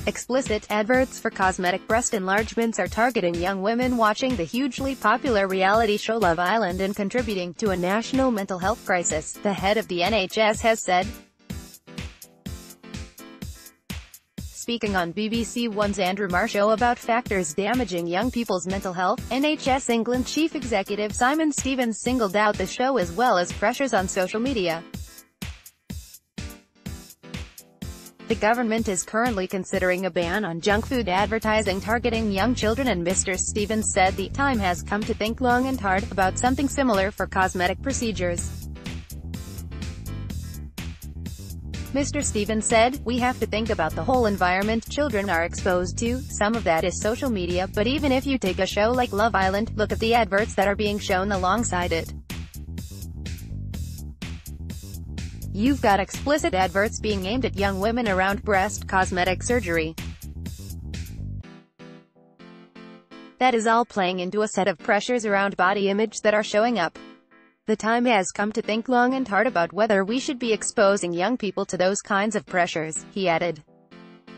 Explicit adverts for cosmetic breast enlargements are targeting young women watching the hugely popular reality show Love Island and contributing to a national mental health crisis, the head of the NHS has said. Speaking on BBC One's Andrew Marr show about factors damaging young people's mental health, NHS England Chief Executive Simon Stevens singled out the show as well as pressures on social media. The government is currently considering a ban on junk food advertising targeting young children, and Mr. Stevens said the time has come to think long and hard about something similar for cosmetic procedures. Mr. Stevens said, "We have to think about the whole environment children are exposed to. Some of that is social media, but even if you take a show like Love Island, look at the adverts that are being shown alongside it. You've got explicit adverts being aimed at young women around breast cosmetic surgery. That is all playing into a set of pressures around body image that are showing up. The time has come to think long and hard about whether we should be exposing young people to those kinds of pressures," he added.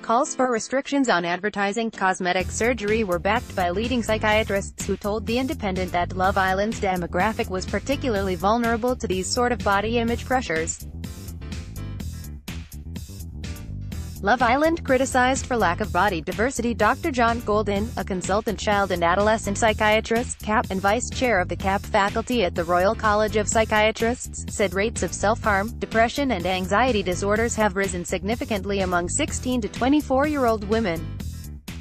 Calls for restrictions on advertising cosmetic surgery were backed by leading psychiatrists who told The Independent that Love Island's demographic was particularly vulnerable to these sort of body image pressures. Love Island criticized for lack of body diversity. Dr. John Golden, a consultant child and adolescent psychiatrist, CAP, and vice chair of the CAP faculty at the Royal College of Psychiatrists, said rates of self-harm, depression and anxiety disorders have risen significantly among 16 to 24-year-old women.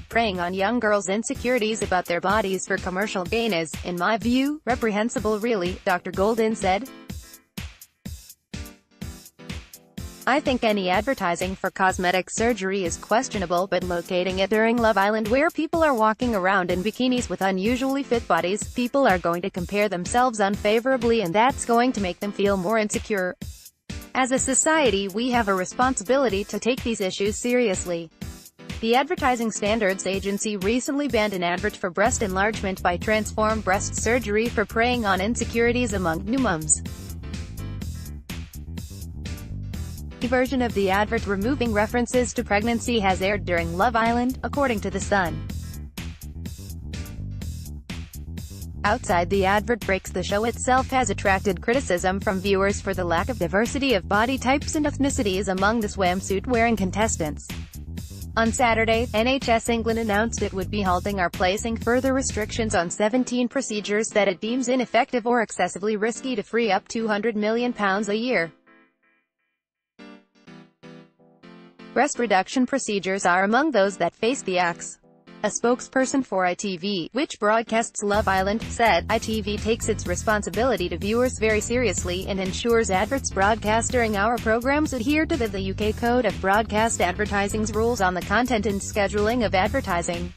Preying on young girls' insecurities about their bodies for commercial gain is, in my view, reprehensible really, Dr. Golden said. "I think any advertising for cosmetic surgery is questionable, but locating it during Love Island where people are walking around in bikinis with unusually fit bodies, people are going to compare themselves unfavorably and that's going to make them feel more insecure. As a society we have a responsibility to take these issues seriously." The Advertising Standards Agency recently banned an advert for breast enlargement by Transform Breast Surgery for preying on insecurities among new mums. A version of the advert removing references to pregnancy has aired during Love Island, according to The Sun. Outside the advert breaks, the show itself has attracted criticism from viewers for the lack of diversity of body types and ethnicities among the swimsuit-wearing contestants. On Saturday, NHS England announced it would be halting or placing further restrictions on 17 procedures that it deems ineffective or excessively risky to free up £200 million a year. Breast reduction procedures are among those that face the axe. A spokesperson for ITV, which broadcasts Love Island, said, "ITV takes its responsibility to viewers very seriously and ensures adverts broadcast during our programs adhere to the UK Code of Broadcast Advertising's rules on the content and scheduling of advertising."